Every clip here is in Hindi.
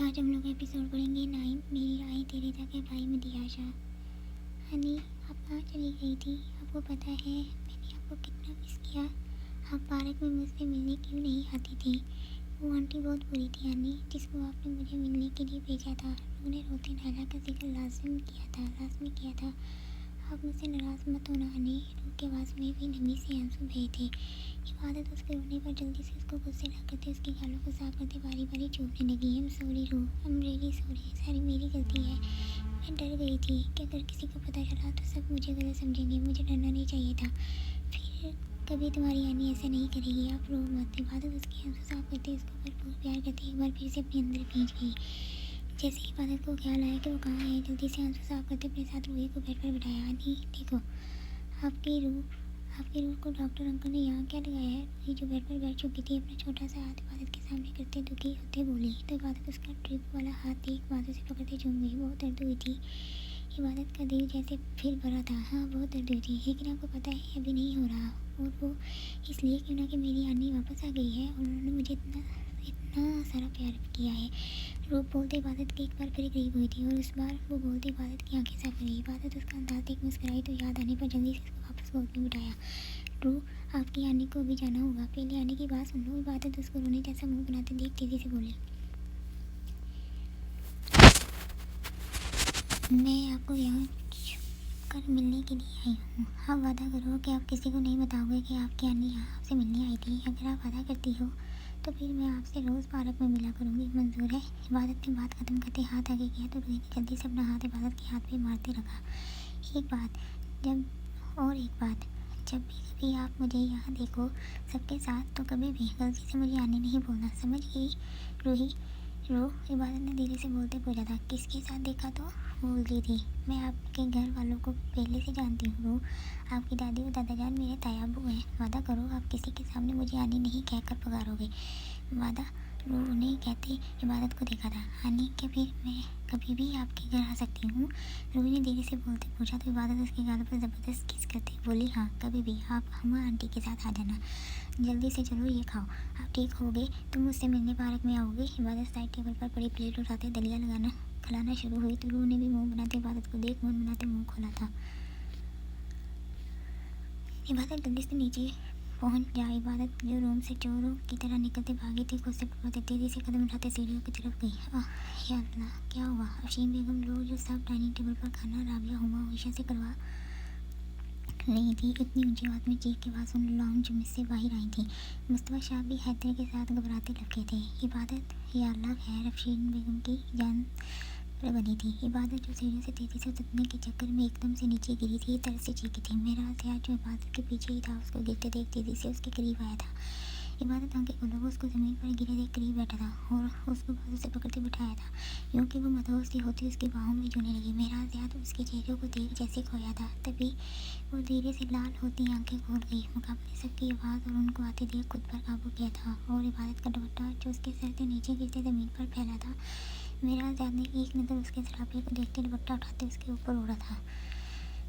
आज हम लोग एपिसोड पढ़ेंगे 9। मेरी राहें तेरे तक है भाई मदियाशा। हनी आप कहाँ चली गई थी? आपको पता है मैंने आपको कितना मिस किया। आप पार्क में मुझसे मिलने क्यों नहीं आती थी? वो आंटी बहुत बुरी थी हनी, जिसको आपने मुझे मिलने के लिए भेजा था। उन्होंने रोते नाला का जिक्र लाजमी किया था। आप मुझसे नाराज़ मत होना हनी। रू की आवाज़ में भी नमी से आंसू बहे थे। इबादत उसके रोने पर जल्दी से उसको गुस्से ना करते उसकी गालों को साफ करते बारी बारी चूमने लगी। I'm sorry रू, I'm really sorry, सारी मेरी गलती है। मैं डर गई थी कि अगर किसी को पता चला तो सब मुझे गलत समझेंगे। मुझे डरना नहीं चाहिए था। फिर कभी तुम्हारी यानी ऐसा नहीं करेगी। आप रो मत। इबादत उसके आंसू साफ करते उसको भरपूर प्यार करते एक बार फिर से अपने अंदर भींच गई। जैसे ही इबादत को ख्याल आया कि वो कहाँ है, जल्दी से आंसू साफ करते अपने साथ रूही को बेड पर बिठाया। नहीं देखो, आपकी रूह को डॉक्टर अंकल ने यहाँ क्या लगाया है? रूही जो बेड पर बैठ चुकी थी अपना छोटा सा हाथ इबादत के सामने करते दुखी होते बोली। तो इबादत उसका ट्रिप वाला हाथ एक बाजू से पकड़ते झूम गई। बहुत दर्द हुई थी। इबादत का दिल जैसे फिर भरा था। हाँ बहुत दर्द हुई थी, लेकिन आपको पता है अभी नहीं हो रहा। और वो इसलिए क्यों ना कि मेरी आनी वापस आ गई है और उन्होंने मुझे इतना सारा प्यार किया है। रूप बोलते इबादत की एक बार फिर करीब हुई थी और उस बार वो बोलते इबादत की आंखें साफ हुई। इबादत उसका अंदाज देख मुस्कुराई तो याद आने पर जल्दी से उसको वापस गोद में बिठाया। रू आपकी आने को अभी जाना होगा, पहले आने की बात सुन लो। इबादत उसको रोने जैसा मुंह बनाते देख तेजी से बोली। मैं आपको यहाँ कर मिलने के लिए आई हूँ। आप वादा करो कि आप किसी को नहीं बताओगे कि आपकी आनी यहाँ आपसे मिलने आई थी। अगर आप वादा करती हो तो फिर मैं आपसे रोज़ पार्क में मिला करूँगी। मंजूर है? इबादत ने बात ख़त्म करते हाथ आगे किया तो रूही ने जल्दी से अपना हाथ इबादत के हाथ पे मारते रखा। एक बात जब भी कभी आप मुझे यहाँ देखो सबके साथ तो कभी भी गलती से मुझे आने नहीं बोलना, समझ गई? रूही रो इबादत ने धीरे से बोलते पूछा था। किसके साथ देखा? तो बोल रही थी मैं आपके घर वालों को पहले से जानती हूँ। आपकी दादी और दादाजान मेरे तायाबू हैं। वादा करो आप किसी के सामने मुझे आनी नहीं कहकर पुकारोगे। वादा। रो उन्हें कहते इबादत को देखा था। आनी के फिर मैं कभी भी आपके घर आ सकती हूँ? रूही ने धीरे से बोलते पूछा तो इबादत उसके गालों पर ज़बरदस्त किस करती बोली हाँ कभी भी। आप हमारा आंटी के साथ आ जाना। जल्दी से चलो ये खाओ, आप ठीक हो गए तो मुझसे मिलने पार्क में आओगे। इबादत साइड टेबल पर पड़ी प्लेट उठाते दलिया खिलाना शुरू हुई तो रूह ने भी मुंह बनाते इबादत को देख मुंह बनाते मुंह खोला था। इबादत जल्दी से नीचे पहुंच जा। इबादत जो रूम से चोरों की तरह निकलते भागी थी खुद से पकड़ते तेजी से कदम उठाते सीढ़ियों की तरफ गई। या अल्लाह क्या हुआ? अफशीन बेगम लोग जो सब डाइनिंग टेबल पर खाना राबिया हुमा हमेशा से करवा रही थी इतनी ऊंची आवाज़ में चीख के आवाज़ सुन लाउंज में से बाहर आई थी। मुस्तफ़ा शाह भी हैदर के साथ घबराते लगे थे। इबादत या अल्लाह खैर? अफशीन बेगम की जान पर बनी थी। इबादत जो सीढ़ियों से तेज़ी से उतरने के चक्कर में एकदम से नीचे गिरी थी तरह से चीखी थी। मेरा हथियार जो इबादत के पीछे ही था उसको गिरते देख तेज़ी से उसके करीब आया था। इबादत आंखें खोलो वो उसको ज़मीन पर गिरे देख करीब बैठा था और उसको बाजू से पकड़ते बिठाया था यूँ कि वो मदहोश सी होती उसकी बाहों में जूने लगी। मेरा हथियार उसके चेहरे को देख जैसे खोया था। तभी वो धीरे से लाल होती आंखें खोल गई। मुकाबले सबकी आवाज़ और उनको आते देख खुद पर काबू किया था और इबादत का दुपट्टा जो उसके सर से नीचे गिरते ज़मीन पर फैला था। मेरा आज़ाद ने एक नज़र उसके सरापे को देखते दुपट्टा उठाते उसके ऊपर उड़ा था।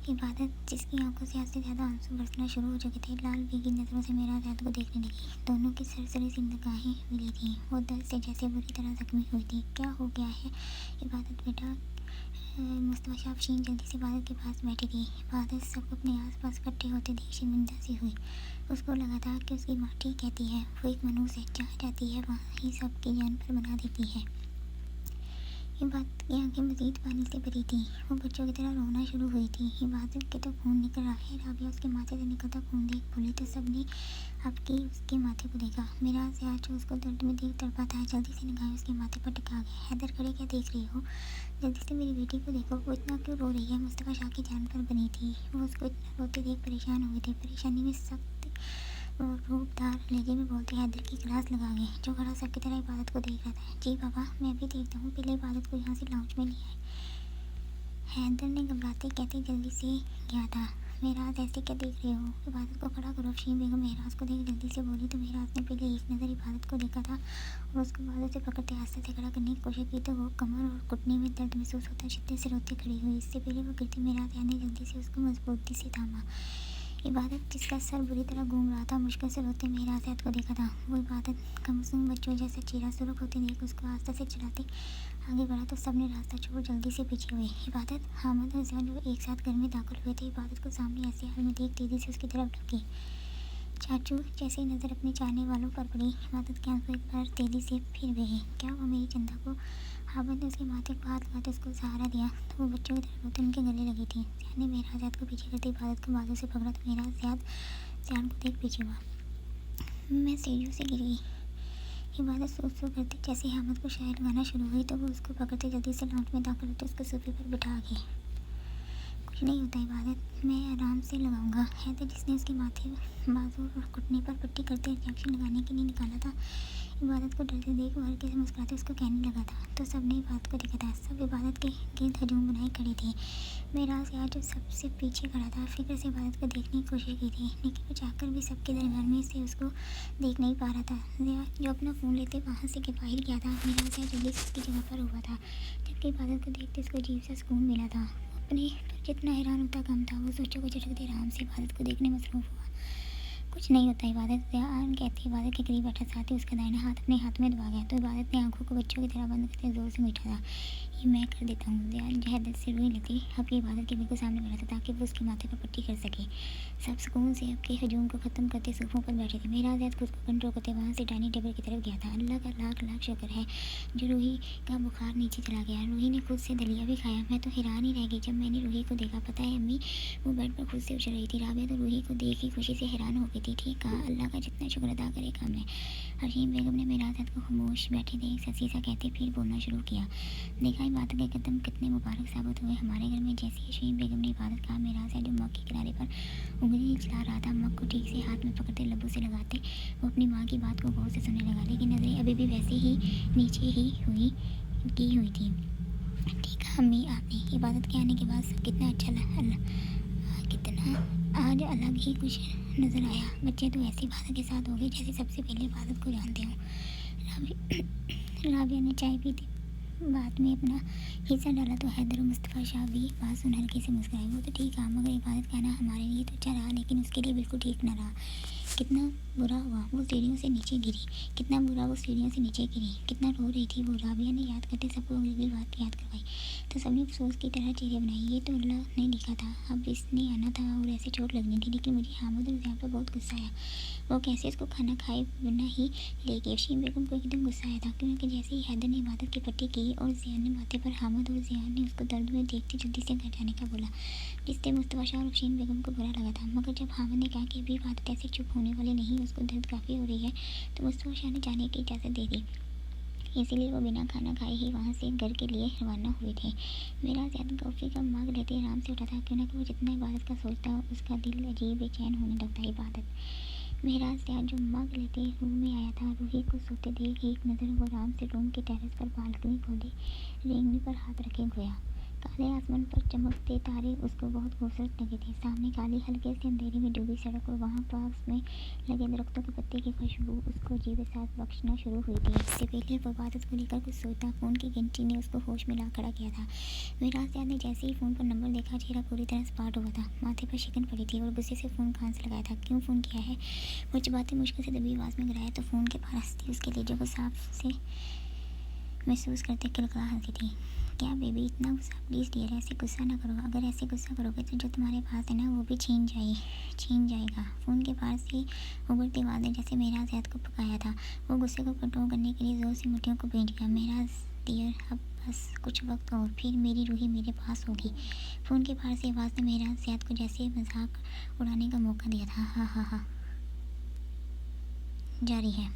इबादत जिसकी आंखों से आस्ते ज़्यादा आंसू बरसना शुरू हो चुके थे लाल भीगी नज़रों से मेरा आज़ाद को देखने लगी। दोनों की सरसरी सी निगाहें मिली थी। वो दर्द से जैसे बुरी तरह जख्मी हुई थी। क्या हो गया है इबादत बेटा? मुस्तफ़ा शाह अफशीन जल्दी से इबादत के पास बैठी थी। इबादत सब अपने आसपास इकट्ठे होते देख शर्मिंदा सी हुई। उसको लगा था कि उसकी माँ ठीक कहती है। वो एक मनुष्य है, जहाँ जाती है वहाँ ही सबकी जान पर बना देती है। इबादत की आंखें मज़ीद पानी से भरी थी। वो बच्चों की तरह रोना शुरू हुई थी। इबादत के तो खून निकल रहा है। राबिया उसके माथे से निकलता खून देख बोली तो सब ने आपकी उसके माथे को देखा। मेरा से आज उसको दर्द में देख तड़पा था। जल्दी से निगाहें उसके माथे पर टिका गया। हैदर खड़े क्या देख रही हो? जल्दी से मेरी बेटी को देखो, वो इतना क्यों रो रही है? मुस्तफ़ा शाह की जान पर बनी थी। वो उसको इतना रोते देख परेशान हुए थे। परेशानी में सख्त और रूपदार लहजे में बोलते हैदर की क्लास लगा गए जो खड़ा सबकी तरह इबादत को देख रहा था। जी पापा मैं भी देखता हूँ, पहले इबादत को यहाँ से लाउंज में ले आए। हैदर ने घबराते कहते जल्दी से गया था। मेहराज ऐसे क्या देख रहे हो? इबादत को खड़ा करो। अफशीन बेगम मेहराज को देख जल्दी से बोली तो मेहराज ने पहले एक नज़र इबादत को देखा था और उसको बाजू से पकड़ते आस्ते से खड़ा करने की कोशिश की तो वो कमर और घुटने में दर्द महसूस होता शिद्दत से रोते खड़ी हुई। इससे पहले वो गिरती मेहराज ने जल्दी से उसको मजबूती से थामा। इबादत, जिसका सर बुरी तरह घूम रहा था, मुश्किल से रोते मेहराज को देखा था। वो इबादत का मासूम बच्चों जैसा चेहरा सुर्ख होते देख उसको आस्था से चलाते आगे बढ़ा तो सबने रास्ता छोड़ जल्दी से पीछे हुए। इबादत, हामिद और ज़ियान जो एक साथ घर में दाखिल हुए थे, इबादत को सामने ऐसे हाल में देख तेजी से उसकी तरफ ढके। चाचू, जैसे ही नज़र अपने चाहने वालों पर पड़ी, इबादत के आंसू एक बार तेजी से फिर बहे। क्या हुआ मेरी चंदा को? हामिद ने उसके माथे को हाथ लगाते उसको सहारा दिया तो वो बच्चों की तरह रोते उनके गले लगी थी। ज़ियान ने मेहराज को पीछे करते इबादत को बाजू से पकड़ा तो मेहराज ज़ियान को देख पीछे हुआ। मैं सीढ़ियों से गिर गई। इबादत सो करते जैसे हामिद को शायद लगाना शुरू हुई तो वो उसको पकड़ते जल्दी से लॉन्च में दाखिल होते उसको सोफे पर बिठा गए। कुछ नहीं होता इबादत, मैं आराम से लगाऊंगा। हैदर, जिसने उसके माथे, बाजू और घुटने पर पट्टी करते इंजेक्शन लगाने के लिए निकाला था, इबादत को डरते देख वो हल्के से मुस्कुराते उसको कहने लगा था तो सबने इबादत को देखा था। सब इबादत के गिर्द हजूम बनाए खड़े थे। मेराज यार जो सबसे पीछे खड़ा था, फिक्र से इबादत को देखने की कोशिश की थी, लेकिन वो चाहकर भी सबके दरमियान में से उसको देख नहीं पा रहा था। ज़िया जो अपना फ़ोन लेते वहाँ से बाहर गया था, मेराज यार जल्दी से उसकी जगह पर हुआ था। जबकि इबादत को देखते उसको अजीब सा सुकून मिला था। अपने पर कितना हैरान होता कम था। वो सोचों को झटकते आराम से इबादत को देखने मसरूफ़ हुआ। कुछ नहीं होता इबादत, ज़ियान कहती इबादत के करीब बैठा साथ ही उसका दाहिना हाथ अपने हाथ में दबा गया तो इबादत ने आंखों को बच्चों की तरह बंद करते ज़ोर से मीठा था, ये मैं कर देता हूँ। ज़ियान हैदत से रुई लेती अब ये इबादत के बिल्कुल सामने बैठा था ताकि वो उसके माथे पर पट्टी कर सके। सब सुकून से अब के हजूम को ख़त्म करते सोफों पर बैठे थे। मेरा ज़ैद खुद को कंट्रोल करते वहाँ से डाइनिंग टेबल की तरफ गया था। अल्लाह का लाख लाख शुक्र है जो रूही का बुखार नीचे चला गया। रूही ने खुद से दलिया भी खाया। मैं तो हैरान ही रह गई जब मैंने रूही को देखा। पता है अम्मी, वो बेड पर खुद से उछल रही थी। राबिया तो रूही को देख ही खुशी से हैरान हो गई थी। ठीक कहा, अल्लाह का जितना शुक्र अदा करे कम है। हशीम बेगम ने मेरा ज़ैद को खामोश बैठे देख ससी सा कहते फिर बोलना शुरू किया। देखा इबादत के कदम कितने मुबारक साबित हुए हमारे घर में। जैसे ही हशीम बेगम ने इबादत कहा, मेरा ज़ैद जो मग के किनारे पर उंगली चला रहा था, मग को ठीक से हाथ में पकड़ते लबों से लगाते वो अपनी माँ की बात को गौर से सुनने लगा, लेकिन नज़रें अभी भी वैसे ही नीचे ही की हुई थी। ठीक है अम्मी, आपने इबादत के आने के बाद सब कितना अच्छा लगा, कितना आज अलग ही कुछ नज़र आया। बच्चे तो ऐसी इबादत के साथ हो गए जैसे सबसे पहले इबादत को जानते हो। राबिया ने चाय पी थी, बाद में अपना हिस्सा डाला तो हैदर और मुस्तफ़ा शाह भी बात सुन हल्के से मुस्कुराए। वो तो ठीक है मगर इबादत का आना हमारे लिए तो अच्छा रहा लेकिन उसके लिए बिल्कुल ठीक ना रहा। कितना बुरा हुआ वो सीढ़ियों से नीचे गिरी, कितना बुरा वो सीढ़ियों से नीचे गिरी, कितना रो रही थी वो। राबिया ने याद करते सबको अगली बात याद करवाई तो सबने अफसोस की तरह चेहरे बनाई। ये तो अल्लाह ने लिखा था, अब इसने आना था और ऐसे चोट लगनी थी। लेकिन मुझे हामिद और ज़िया पर बहुत गुस्सा आया। वो कैसे इसको खाना खाए बिना ही ले गए। हशीम बेगम को एकदम गुस्सा आया था क्योंकि जैसे ही हैदर ने इबादत की पट्टी की और ज़ियान ने माथे पर, हामिद और ज़ियान ने उसको दर्द में देखते जल्दी से घर जाने का बोला, जिससे मुस्तफ़ा शाह और हशीम बेगम को बुरा लगा था। मगर जब हामिद ने कहा कि अभी इबादत ऐसे चुप होने वाली नहीं, उसको दर्द काफ़ी हो रही है, तो मुस्तफ़ा शाह ने जाने की इजाज़त दे दी। इसीलिए वो बिना खाना खाए ही वहाँ से घर के लिए रवाना हुए थे। मेरा ज़्यादा कॉफ़ी का मग लेते आराम से उठा था क्यों ना कि वो जितना इबादत का सोचता उसका दिल अजीब बेचैन होने लगता। इबादत मेरा ज़्यादा जो मग लेते रूम में आया था, रूही को सोते देख एक नज़र वो आराम से रूम के टेरेस पर बालकनी खोले रेंगनी पर हाथ रखे गोया। काले आसमान पर चमकते तारे उसको बहुत खूबसूरत लगे थे। सामने काली हल्के से अंधेरे में डूबी सड़क और वहाँ पास में लगे दरख्तों के पत्ते की खुशबू उसको अजीब एहसास बख्शना शुरू हुई थी। इससे पहले वो इबादत को लेकर कुछ सोचता, फ़ोन की घंटी ने उसको होश में ला खड़ा किया था। मेरा ज़्यादा ने जैसे ही फ़ोन पर नंबर देखा, चेहरा पूरी तरह सपाट हुआ था, माथे पर शिकन पड़ी थी और गुस्से से फ़ोन कान से लगाया था। क्यों फ़ोन किया है? वो बातें मुश्किल से दबी आवाज़ में गिराया तो फ़ोन के पास थी उसके लेजों को साफ से महसूस करते किलकला हंसी थी। क्या बेबी इतना गुस्सा? प्लीज़ डियर ऐसे गुस्सा ना करो। अगर ऐसे गुस्सा करोगे तो जो तुम्हारे पास है ना वो भी छीन जाएगा। फ़ोन के पास से उभरती आवाज़ ने जैसे मेरा ज़ैद को पकाया था। वो गुस्से को कंट्रोल करने के लिए ज़ोर से मुट्ठियों को भींच गया। मेरा डियर अब बस कुछ वक्त और फिर मेरी रूही मेरे पास होगी। फ़ोन के पास से आवाज़ ने मेरा ज़ैद को जैसे मजाक उड़ाने का मौका दिया था। हाँ हाँ हाँ, जारी है।